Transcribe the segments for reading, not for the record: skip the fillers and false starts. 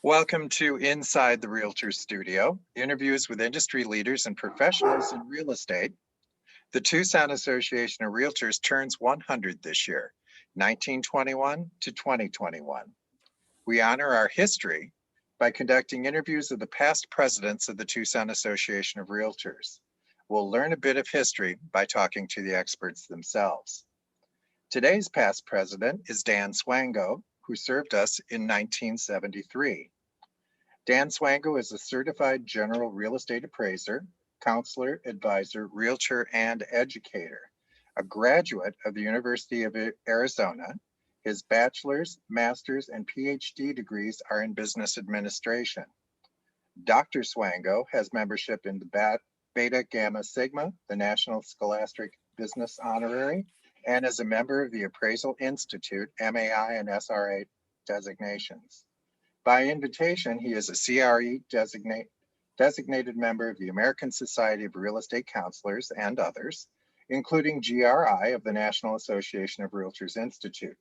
Welcome to Inside the Realtors Studio, interviews with industry leaders and professionals in real estate. The Tucson Association of Realtors turns 100 this year, 1921 to 2021. We honor our history by conducting interviews of the past presidents of the Tucson Association of Realtors. We'll learn a bit of history by talking to the experts themselves. Today's past president is Dan Swango, who served us in 1973. Dan Swango is a certified general real estate appraiser, counselor, advisor, realtor, and educator. A graduate of the University of Arizona, his bachelor's, master's, and PhD degrees are in business administration. Dr. Swango has membership in the Beta Gamma Sigma, the National Scholastic Business Honorary, and is a member of the Appraisal Institute, MAI, and SRA designations. By invitation, he is a CRE designated member of the American Society of Real Estate Counselors and others, including GRI of the National Association of Realtors Institute.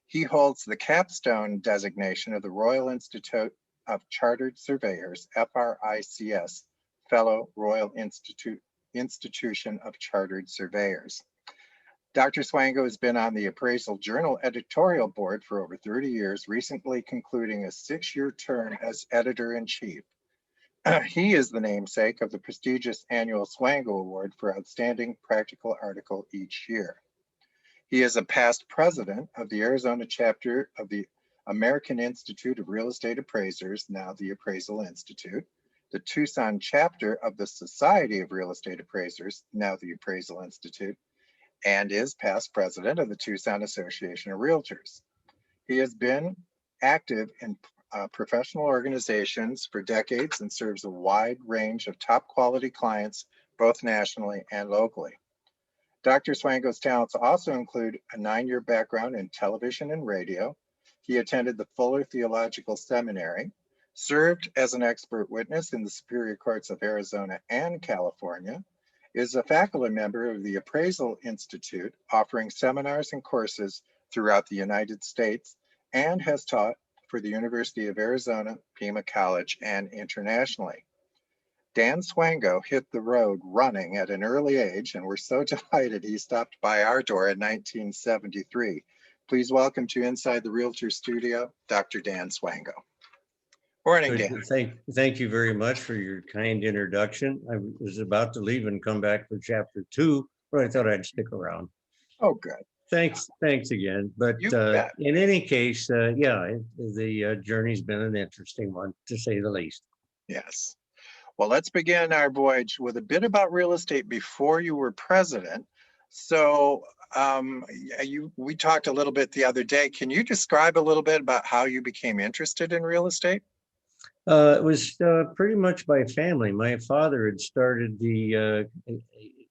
He holds the capstone designation of the Royal Institute of Chartered Surveyors, FRICS, Fellow Royal Institution of Chartered Surveyors. Dr. Swango has been on the Appraisal Journal editorial board for over 30 years, recently concluding a 6-year term as editor-in-chief. He is the namesake of the prestigious annual Swango Award for Outstanding Practical Article each year. He is a past president of the Arizona chapter of the American Institute of Real Estate Appraisers, now the Appraisal Institute, the Tucson chapter of the Society of Real Estate Appraisers, now the Appraisal Institute, and is past president of the Tucson Association of Realtors. He has been active in professional organizations for decades and serves a wide range of top quality clients, both nationally and locally. Dr. Swango's talents also include a 9-year background in television and radio. He attended the Fuller Theological Seminary, served as an expert witness in the Superior Courts of Arizona and California, is a faculty member of the Appraisal Institute, offering seminars and courses throughout the United States, and has taught for the University of Arizona, Pima College, and internationally. Dan Swango hit the road running at an early age, and we're so delighted he stopped by our door in 1973. Please welcome to Inside the Realtor Studio, Dr. Dan Swango. Morning, Dan. Thank you very much for your kind introduction. I was about to leave and come back for chapter 2, but I thought I'd stick around. Oh, good. Thanks again. But in any case, the journey's been an interesting one, to say the least. Yes. Well, let's begin our voyage with a bit about real estate before you were president. So we talked a little bit the other day. Can you describe a little bit about how you became interested in real estate? It was pretty much by family. My father had started we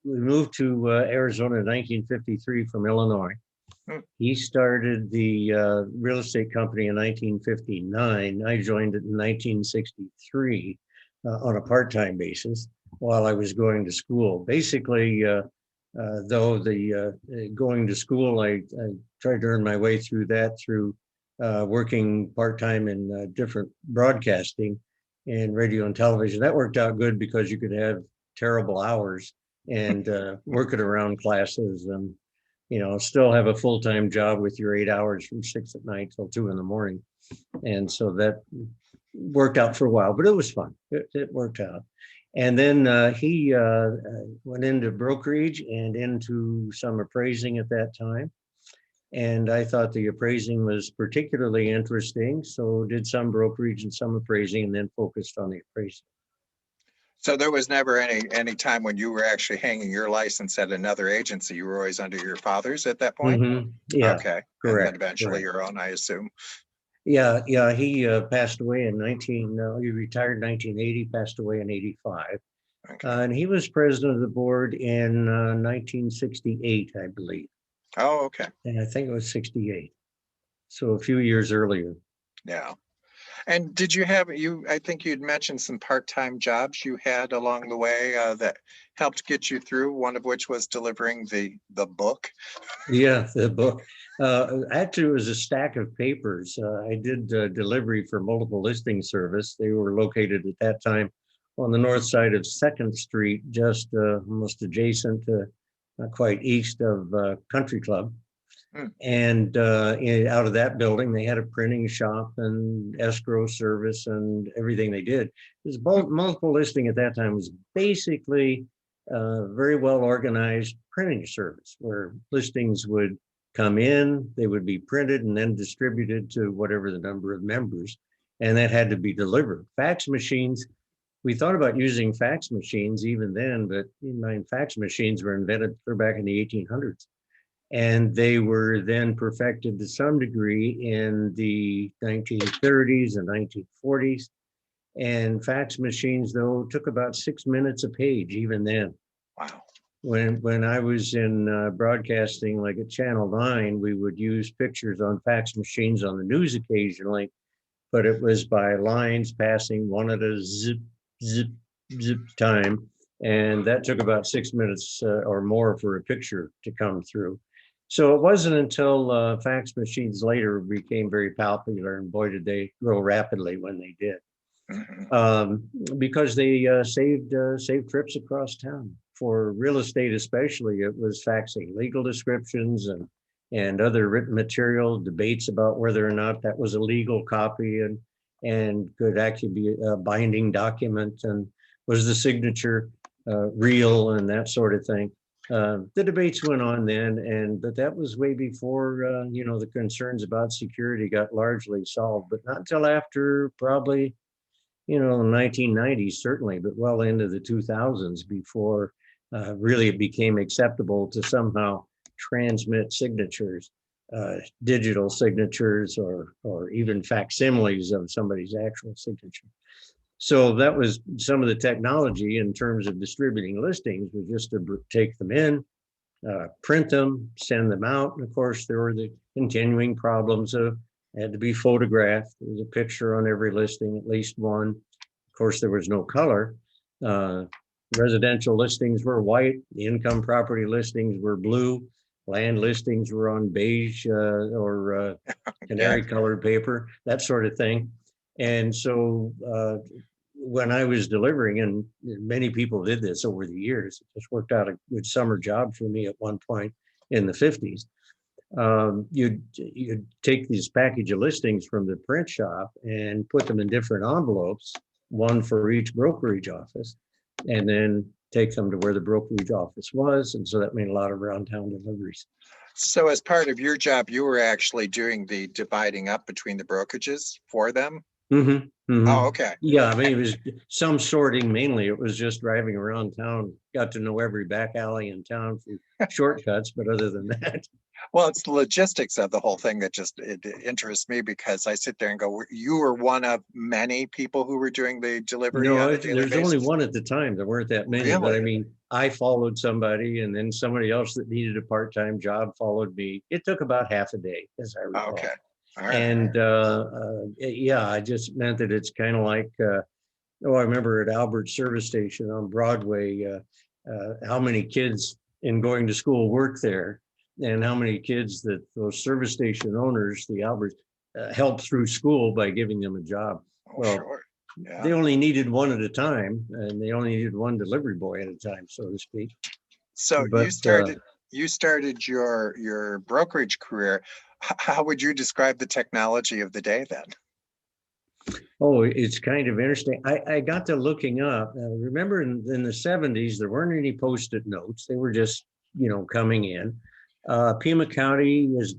moved to Arizona in 1953 from Illinois. He started the real estate company in 1959. I joined it in 1963 on a part-time basis while I was going to school. Basically, though going to school, I tried to earn my way through that through working part-time in different broadcasting and radio and television. That worked out good because you could have terrible hours and work it around classes and, still have a full-time job with your 8 hours from 6 at night till 2 in the morning. And so that worked out for a while, but it was fun. It worked out. And then he went into brokerage and into some appraising at that time. And I thought the appraising was particularly interesting, so did some brokerage and some appraising, and then focused on the appraising. So there was never any time when you were actually hanging your license at another agency. You were always under your father's at that point? Mm-hmm. Yeah. Okay. Correct. And then eventually your own, I assume. Yeah. He passed away in he retired in 1980, passed away in 85. Okay. And he was president of the board in 1968, I believe. Oh, okay. And I think it was 68. So a few years earlier. Yeah. And did you I think you'd mentioned some part-time jobs you had along the way that helped get you through, one of which was delivering the book. Yeah, the book. Actually, it was a stack of papers. I did delivery for multiple listing service. They were located at that time on the north side of 2nd Street, just almost adjacent to, not quite east of Country Club. And out of that building, they had a printing shop and escrow service and everything they did. It was multiple listing at that time was basically very well organized printing service where listings would come in, they would be printed and then distributed to whatever the number of members, and that had to be delivered. Fax machines, we thought about using fax machines even then, but fax machines were invented back in the 1800s. And they were then perfected to some degree in the 1930s and 1940s. And fax machines, though, took about 6 minutes a page, even then. Wow. When I was in broadcasting, like at Channel 9, we would use pictures on fax machines on the news occasionally, but it was by lines passing one at a zip, zip, zip time. And that took about 6 minutes or more for a picture to come through. So it wasn't until fax machines later became very popular, and boy, did they grow rapidly when they did. Because they saved trips across town. For real estate especially, it was faxing legal descriptions and other written material, debates about whether or not that was a legal copy and could actually be a binding document, and was the signature real and that sort of thing. The debates went on then, but that was way before the concerns about security got largely solved, but not until after probably the 1990s certainly, but well into the 2000s before really it became acceptable to somehow transmit signatures, digital signatures, or even facsimiles of somebody's actual signature. So that was some of the technology in terms of distributing listings, was just to take them in, print them, send them out. And of course, there were the continuing problems of had to be photographed. There was a picture on every listing, at least one. Of course, there was no color. Residential listings were white. The income property listings were blue. Land listings were on beige or canary colored paper, that sort of thing. And so when I was delivering, and many people did this over the years, it just worked out a good summer job for me at one point in the 50s. You'd take these package of listings from the print shop and put them in different envelopes, one for each brokerage office, and then take them to where the brokerage office was. And so that made a lot of around town deliveries. So as part of your job, you were actually doing the dividing up between the brokerages for them? Mm-hmm, mm-hmm. Oh, okay. Yeah, I mean, it was some sorting mainly. It was just driving around town, got to know every back alley in town for shortcuts, but other than that. Well, it's the logistics of the whole thing that just it interests me, because I sit there and go, you were one of many people who were doing the delivery on a daily there's basis? only one at the time. There weren't that many, Really? but I mean, I followed somebody, and then somebody else that needed a part-time job followed me. It took about half a day, as I recall. Okay. All right. And I just meant that it's kind of like, I remember at Albert Service Station on Broadway, how many kids in going to school work there, and how many kids that those service station owners, the Alberts, help through school by giving them a job. Oh, well, sure. Yeah. They only needed one at a time, and they only needed one delivery boy at a time, so to speak. So you started your brokerage career. How would you describe the technology of the day then? Oh, it's kind of interesting. I got to looking up. Remember in the 70s, there weren't any Post-it notes. They were just, coming in. Pima County is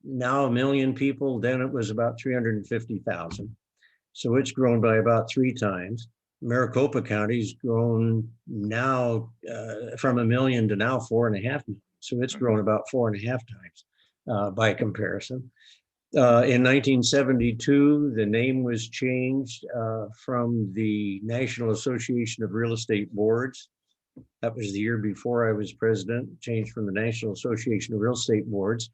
now 1 million people. Then it was about 350,000. So it's grown by about 3 times. Maricopa County's grown now from 1 million to now 4.5 million. So it's grown about 4.5 times by comparison. In 1972, the name was changed from the National Association of Real Estate Boards. That was the year before I was president, changed from the National Association of Real Estate Boards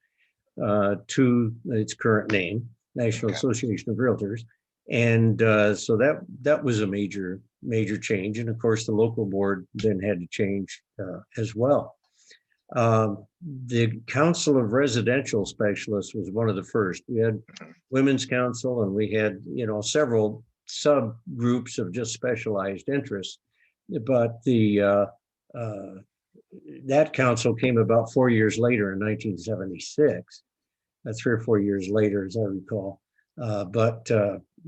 to its current name, National Association of Realtors. And so that was a major change. And of course, the local board then had to change as well. The Council of Residential Specialists was one of the first. We had Women's Council, and we had, several subgroups of just specialized interests. But that council came about 4 years later in 1976, 3 or 4 years later, as I recall.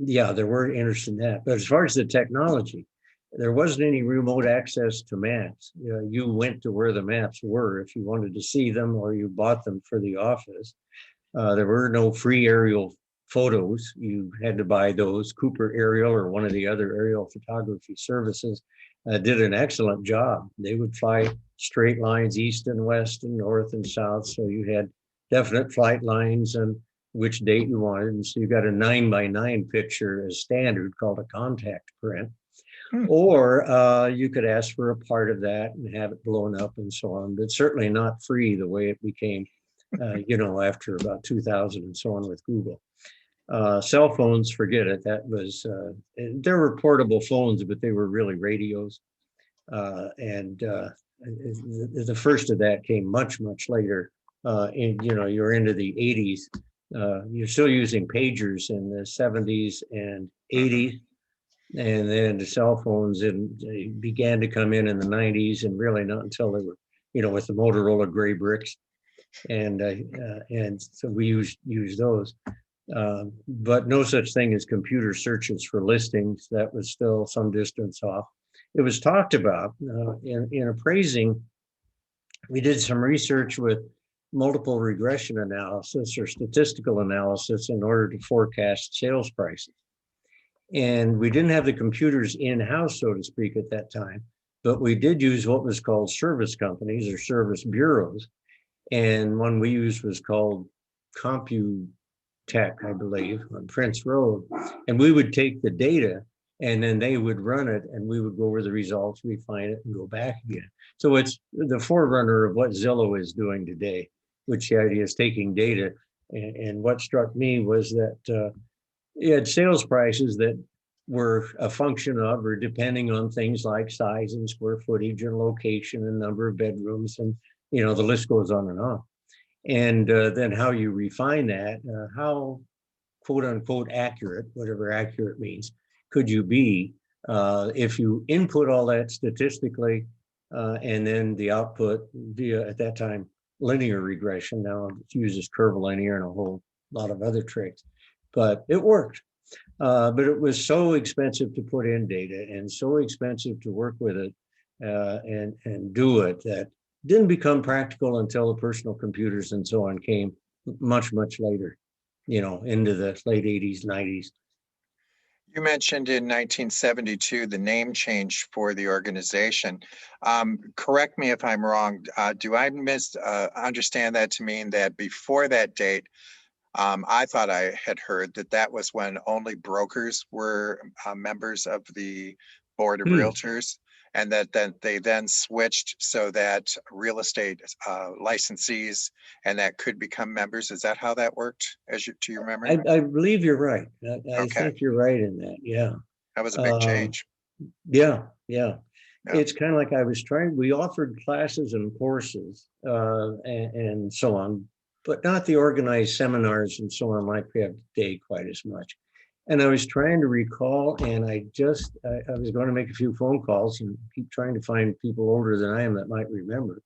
Yeah, there were interested in that. But as far as the technology, there wasn't any remote access to maps. You went to where the maps were if you wanted to see them, or you bought them for the office. There were no free aerial photos. You had to buy those. Cooper Aerial, or one of the other aerial photography services, did an excellent job. They would fly straight lines east and west and north and south. So you had definite flight lines and which date you wanted. And so you got a 9x9 picture as standard called a contact print. Or you could ask for a part of that and have it blown up and so on, but certainly not free the way it became, after about 2000 and so on with Google. Cell phones, forget it. That was, there were portable phones, but they were really radios. The first of that came much, much later. You're into the 80s. You're still using pagers in the 70s and 80s. And then the cell phones they began to come in the 90s, and really not until they were, with the Motorola gray bricks. And so we used those. But no such thing as computer searches for listings. That was still some distance off. It was talked about in appraising. We did some research with multiple regression analysis or statistical analysis in order to forecast sales prices. And we didn't have the computers in-house, so to speak, at that time, but we did use what was called service companies or service bureaus. And one we used was called CompuTech, I believe, on Prince Road. And we would take the data, and then they would run it, and we would go over the results, refine it, and go back again. So it's the forerunner of what Zillow is doing today, which the idea is taking data. And what struck me was that you had sales prices that were a function of, or depending on things like size and square footage and location and number of bedrooms, and the list goes on and on. And then how you refine that, how quote unquote accurate, whatever accurate means, could you be if you input all that statistically, and then the output via, at that time, linear regression. Now it uses curvilinear and a whole lot of other tricks. But it worked. But it was so expensive to put in data and so expensive to work with it and do it that didn't become practical until the personal computers and so on came much, much later, into the late 80s, 90s. You mentioned in 1972 the name change for the organization. Correct me if I'm wrong. Do I understand that to mean that before that date, I thought I had heard that was when only brokers were members of the board of realtors, and that then they switched so that real estate licensees and that could become members. Is that how that worked, to your memory? I believe you're right. I think you're right in that. Yeah. That was a big change. Yeah. It's kind of like we offered classes and courses and so on, but not the organized seminars and so on like we have today quite as much. And I was trying to recall, and I was going to make a few phone calls and keep trying to find people older than I am that might remember.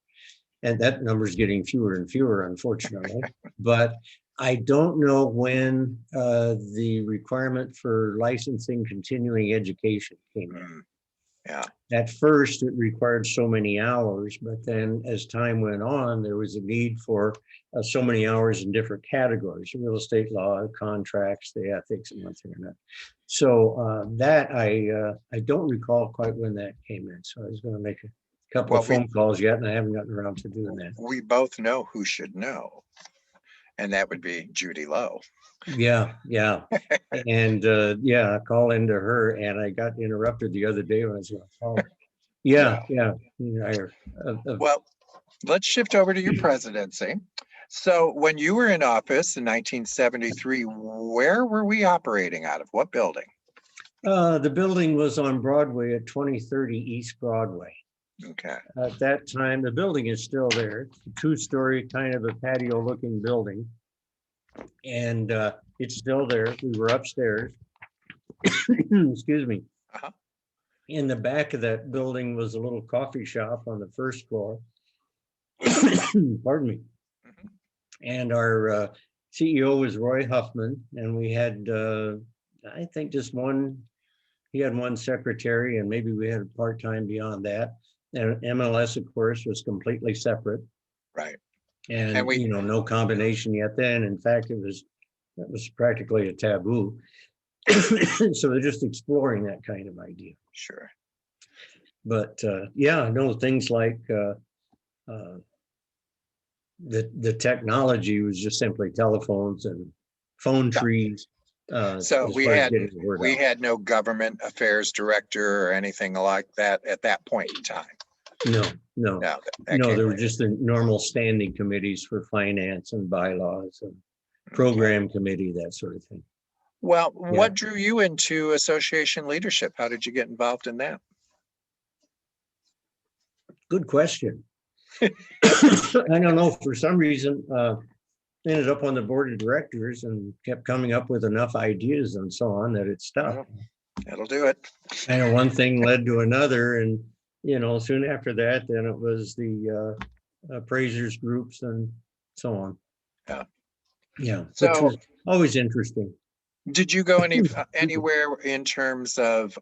And that number is getting fewer and fewer, unfortunately. But I don't know when the requirement for licensing continuing education came in. Yeah. At first, it required so many hours, but then as time went on, there was a need for so many hours in different categories: real estate law, contracts, the ethics, and one thing or another. So that I don't recall quite when that came in. So I was going to make a couple of phone calls yet, and I haven't gotten around to doing that. We both know who should know, and that would be Judy Lowe. Yeah. And I call into her, and I got interrupted the other day when I was going to call. Yeah. Well, let's shift over to your presidency. So when you were in office in 1973, where were we operating out of? What building? The building was on Broadway at 2030 East Broadway. Okay. At that time, the building is still there. It's a two-story kind of a patio-looking building. And it's still there. We were upstairs. Excuse me. Uh-huh. In the back of that building was a little coffee shop on the first floor. Pardon me. Mhm. And our CEO was Roy Huffman, and we had, I think, just one. He had one secretary, and maybe we had a part-time beyond that. And MLS, of course, was completely separate. Right. And we- no combination yet then. In fact, that was practically a taboo. So they're just exploring that kind of idea. Sure. But yeah, no, things like the technology was just simply telephones and phone Yeah. trees. So as we far as had getting the word out. had no government affairs director or anything like that at that point in time. No. No, that No, came there were later. just the normal standing committees for finance and bylaws and program committee, that sort of thing. Well, what drew you into association leadership? How did you get involved in that? Good question. I don't know, for some reason, ended up on the board of directors and kept coming up with enough ideas and so on that it stuck. Well, that'll do it. And one thing led to another, and soon after that, then it was the appraisers groups and so on. Yeah, which So- was always interesting. Did you go anywhere in terms of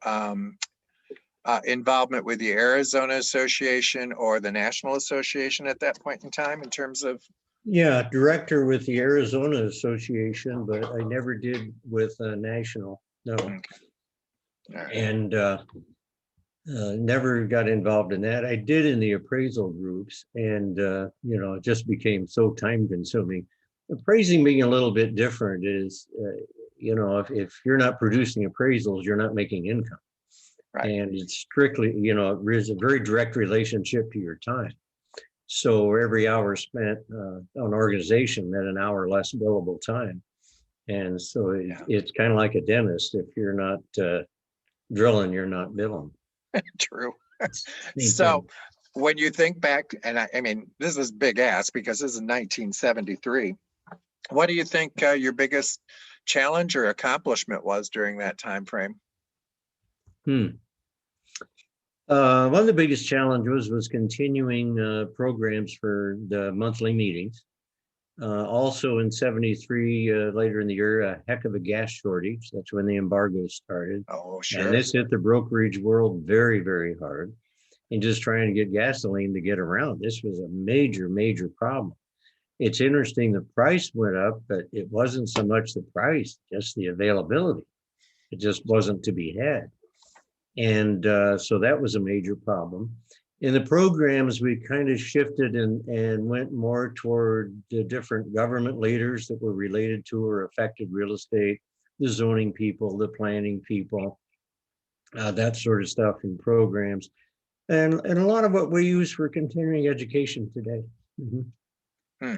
involvement with the Arizona Association or the National Association at that point in time in terms of? Yeah, director with the Arizona Association, but I never did with national, no. Okay. All right. And never got involved in that. I did in the appraisal groups, and it just became so time consuming. Appraising being a little bit different is, if you're not producing appraisals, you're not making income. Right. And it's strictly, there's a very direct relationship to your time. So every hour spent on organization meant an hour less billable time. And so it's kind of like a dentist. If you're not drilling, you're not billing. True. Same So thing. when you think back, and I mean, this is big ass because this is 1973. What do you think your biggest challenge or accomplishment was during that time frame? One of the biggest challenges was continuing programs for the monthly meetings. Also in 73, later in the year, a heck of a gas shortage. That's when the embargo started. Oh, And sure. this hit the brokerage world very, very hard. And just trying to get gasoline to get around, this was a major, major problem. It's interesting, the price went up, but it wasn't so much the price, just the availability. It just wasn't to be had. And so that was a major problem. In the programs, we kind of shifted and went more toward the different government leaders that were related to or affected real estate, the zoning people, the planning people, that sort of stuff in programs. And a lot of what we use for continuing education today. Mm-hmm.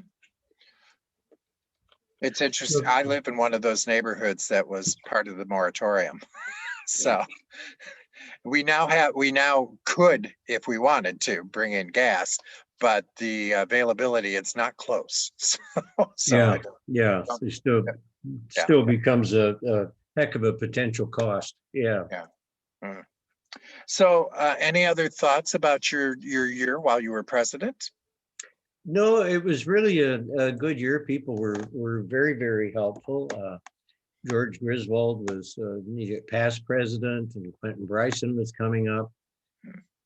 It's interesting. I live in one of those neighborhoods that was part of the moratorium. So we now could, if we wanted to, bring in gas, but the availability, it's not close. So It still becomes a heck of a potential cost. Yeah. So any other thoughts about your year while you were president? No, it was really a good year. People were very, very helpful. George Griswold was past president, and Quentin Bryson was coming up.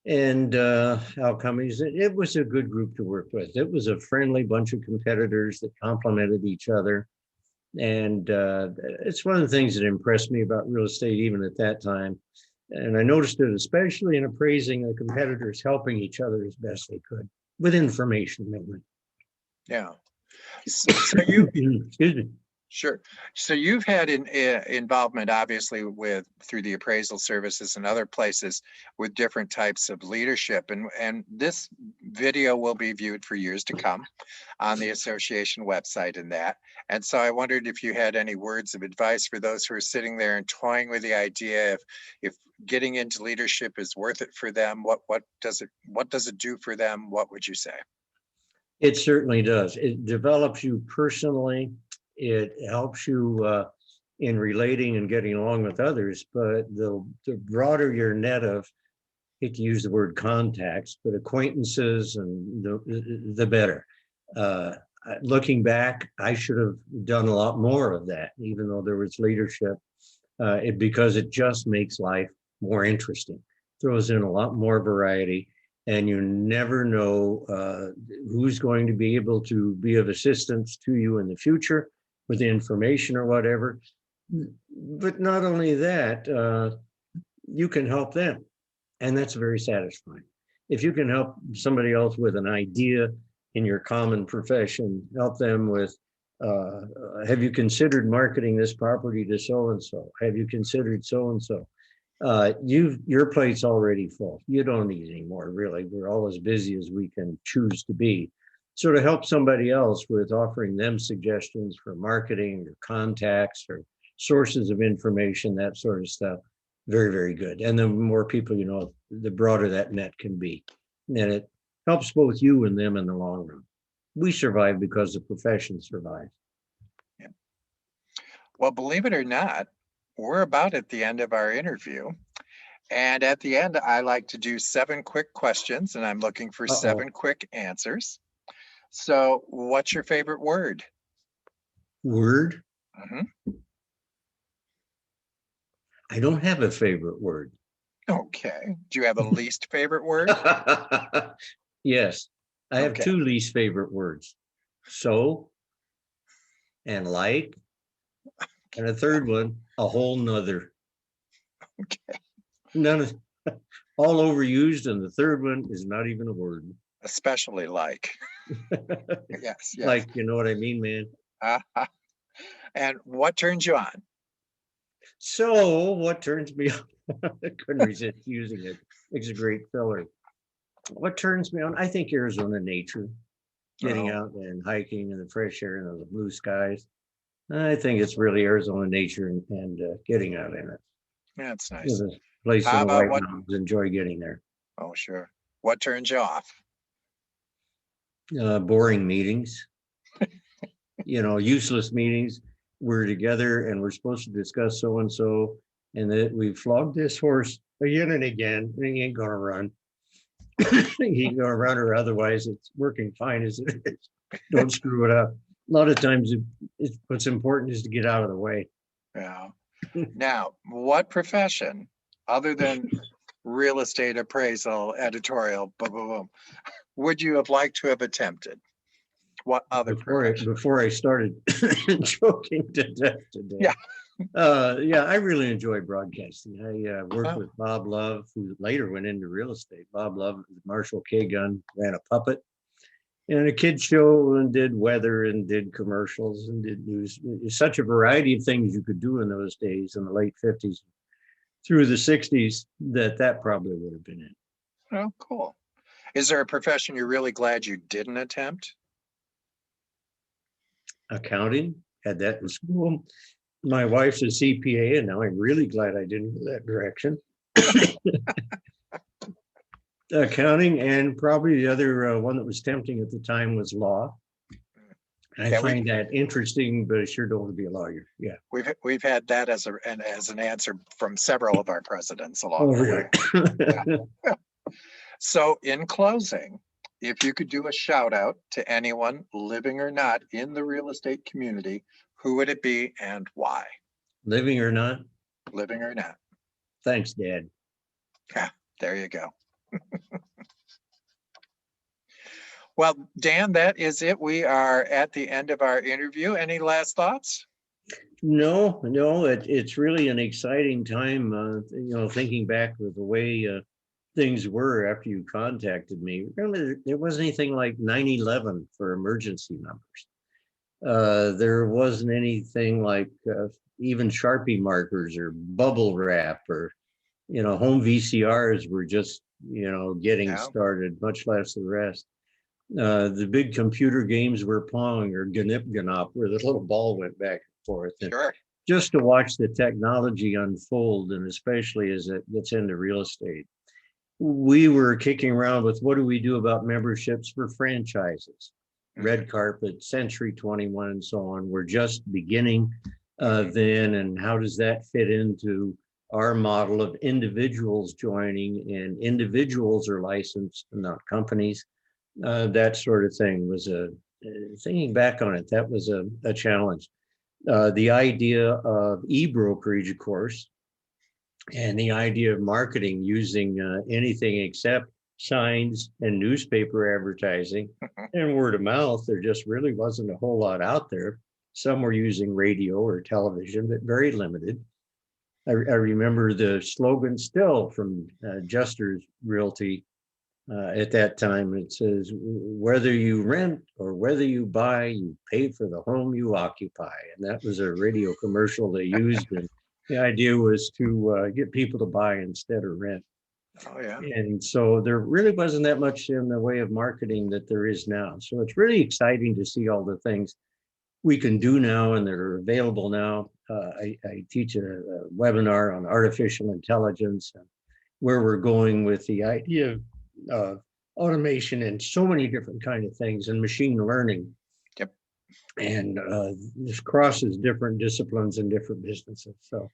And Al Cummings. It was a good group to work with. It was a friendly bunch of competitors that complemented each other. And it's one of the things that impressed me about real estate even at that time. And I noticed it especially in appraising, the competitors helping each other as best they could with information mainly. Yeah. So you Excuse me. Sure. So you've had involvement, obviously, with through the appraisal services and other places with different types of leadership, and this video will be viewed for years to come on the association website and that. And so I wondered if you had any words of advice for those who are sitting there and toying with the idea if getting into leadership is worth it for them. What does it do for them? What would you say? It certainly does. It develops you personally. It helps you in relating and getting along with others. But the broader your net of, I hate to use the word contacts, but acquaintances, and the better. Looking back, I should have done a lot more of that, even though there was leadership, because it just makes life more interesting, throws in a lot more variety. And you never know who's going to be able to be of assistance to you in the future with the information or whatever. But not only that, you can help them. And that's very satisfying. If you can help somebody else with an idea in your common profession, help them with, have you considered marketing this property to so-and-so? Have you considered so-and-so? Your plate's already full. You don't need any more, really. We're all as busy as we can choose to be. So to help somebody else with offering them suggestions for marketing or contacts or sources of information, that sort of stuff, very, very good. And the more people you know, the broader that net can be. And it helps both you and them in the long run. We survive because the profession survives. Yeah. Well, believe it or not, we're about at the end of our interview. And at the end, I like to do 7 quick questions, and I'm looking for 7 quick answers. So what's your favorite word? Word? Mm-hmm. I don't have a favorite word. Okay. Do you have a least favorite word? Yes. I have Okay. 2 least favorite words. So and like. And a third one, a whole nother. Okay. None of all overused, and the third one is not even a word. Especially like. Yes, yes. Like, you know what I mean, man? And what turns you on? So what turns me on? I couldn't resist using it. It's a great filler. What turns me on? I think Arizona nature, getting out and hiking in the fresh air and the blue skies. I think it's really Arizona nature and getting out in it. Yeah, it's nice. There's a place How in the about White Mountains. Enjoy getting there. Oh, sure. What turns you off? Boring meetings, useless meetings. We're together and we're supposed to discuss so and so, and that we flogged this horse again and again, and he ain't gonna run. He ain't gonna run, or otherwise it's working fine as it is. Don't screw it up. A lot of times, what's important is to get out of the way. Yeah. Now, what profession, other than real estate appraisal, editorial, boom, boom, boom, would you have liked to have attempted? What other profession? Before I started joking to death today. Yeah. Yeah, I really enjoy broadcasting. I worked with Bob Love, who later went into real estate. Bob Love, Marshall K. Gun, ran a puppet and a kids show and did weather and did commercials and did news. Such a variety of things you could do in those days in the late 50s through the 60s that probably would have been it. Oh, cool. Is there a profession you're really glad you didn't attempt? Accounting, had that in school. My wife's a CPA, and now I'm really glad I didn't go that direction. Accounting, and probably the other one that was tempting at the time was law. I find that interesting, but I sure don't want to be a lawyer. Yeah, we've had that as an answer from several of our presidents along the way. Yeah. So, in closing, if you could do a shout out to anyone, living or not, in the real estate community, who would it be and why? Living or not? Living or not. Thanks, Dad. Yeah, there you go. Well, Dan, that is it. We are at the end of our interview. Any last thoughts? No, it's really an exciting time, thinking back with the way things were after you contacted me. Remember, there wasn't anything like 911 for emergency numbers. There wasn't anything like even Sharpie markers or bubble wrap or, home VCRs were just, getting Yeah, started, much less the rest. The big computer games were Pong or Ganip Ganop, where the little ball went back and forth. And sure. just to watch the technology unfold, and especially as it gets into real estate, we were kicking around with what do we do about memberships for franchises? Red Carpet, Century 21, and so on. We're just beginning then, and how does that fit into our model of individuals joining, and individuals are licensed, not companies. That sort of thing was thinking back on it, that was a challenge. The idea of e-brokerage, of course, and the idea of marketing using anything except signs and newspaper advertising and word of mouth. There just really wasn't a whole lot out there. Some were using radio or television, but very limited. I remember the slogan still from Juster's Realty at that time. It says, whether you rent or whether you buy, you pay for the home you occupy. And that was a radio commercial they used. And the idea was to get people to buy instead of rent. Oh, yeah. And so there really wasn't that much in the way of marketing that there is now. So it's really exciting to see all the things we can do now and that are available now. I teach a webinar on artificial intelligence and where we're going with the idea of automation and so many different kind of things, and machine learning. Yep. And this crosses different disciplines and different businesses. So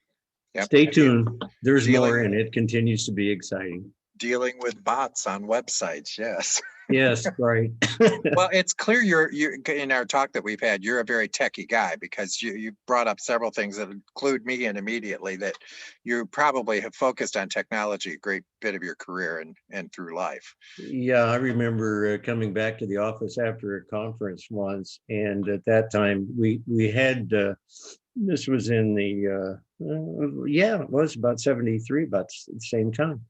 Yep. stay tuned. There's dealing- more, and it continues to be exciting. Dealing with bots on websites, yes. Yes, right. Well, it's clear you're in our talk that we've had, you're a very techie guy, because you brought up several things that include me in immediately, that you probably have focused on technology a great bit of your career and through life. Yeah, I remember coming back to the office after a conference once, and at that time we had this was in the it was about 73, about the same time.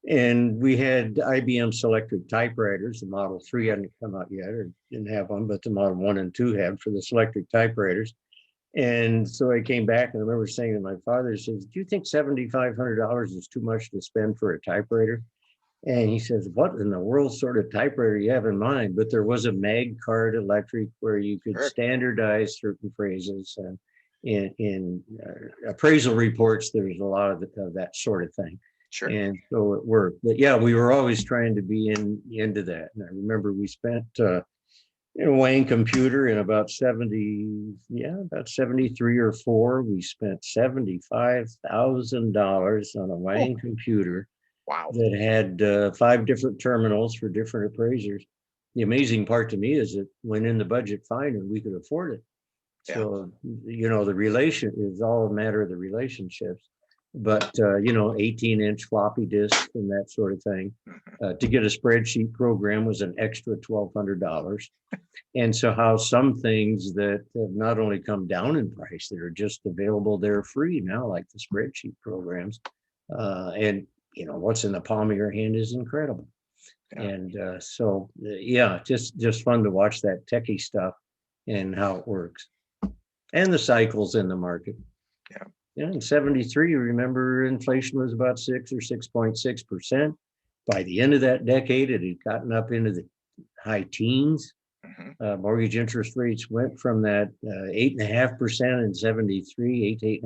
And we had IBM Selectric typewriters. The Model 3 hadn't come out yet, or didn't have one, but the Model 1 and 2 had for the Selectric typewriters. And so I came back and I remember saying to my father, he says, do you think $7,500 is too much to spend for a typewriter? And he says, what in the world sort of typewriter you have in mind? But there was a mag card electric where you could standardize certain phrases. And in appraisal reports, there's a lot of that sort of thing. Sure. And so it worked. But yeah, we were always trying to be into that. And I remember we spent Wayne Computer in about 73 or 4. We spent $75,000 on a Wayne computer. Wow. That had 5 different terminals for different appraisers. The amazing part to me is it went in the budget fine and we could afford it. Yeah. So, the relation is all a matter of the relationships. But, 18-inch floppy disks and that sort of thing. To get a spreadsheet program was an extra $1,200. And so how some things that have not only come down in price, that are just available, they're free now, like the spreadsheet programs. And what's in the palm of your hand is incredible. Yeah. And just fun to watch that techie stuff and how it works and the cycles in the market. Yeah. Yeah, in 73, you remember inflation was about 6 or 6.6%. By the end of that decade, it had gotten up into the high teens. Mortgage interest rates went from that 8.5% in 73, 8 to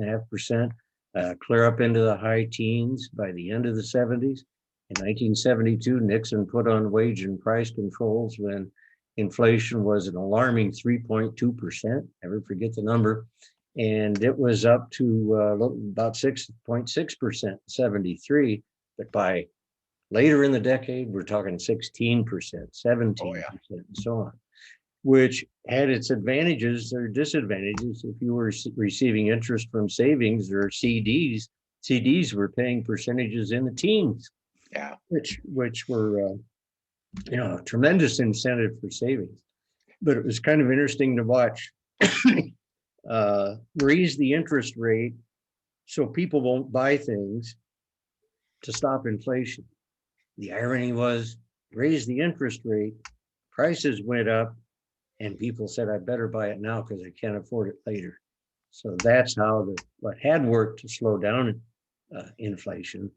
8.5%, clear up into the high teens by the end of the 70s. In 1972, Nixon put on wage and price controls when inflation was an alarming 3.2%. Never forget the number. And it was up to about 6.6% in 73. But by later in the decade, we're talking 16%, 17%, and so on, which had its advantages or disadvantages. If you were receiving interest from savings or CDs were paying percentages in the teens. Yeah. Which were, a tremendous incentive for savings. But it was kind of interesting to watch. Raise the interest rate so people won't buy things to stop inflation. The irony was, raise the interest rate, prices went up, And people said, I better buy it now because I can't afford it later. So that's how what had worked to slow down inflation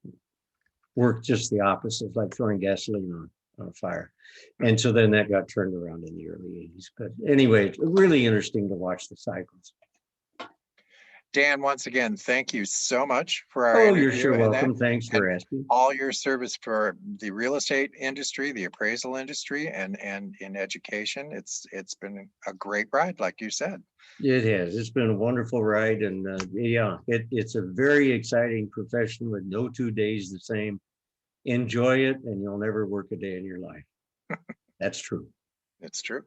worked just the opposite, like throwing gasoline on a fire. And so then that got turned around in the early 80s. But anyway, it's really interesting to watch the cycles. Dan, once again, thank you so much for our Oh, interview. you're sure and welcome. Thanks for asking. all your service for the real estate industry, the appraisal industry, and in education. It's been a great ride, like you said. It has. It's been a wonderful ride, and yeah, it's a very exciting profession with no 2 days the same. Enjoy it, and you'll never work a day in your life. That's true. It's true.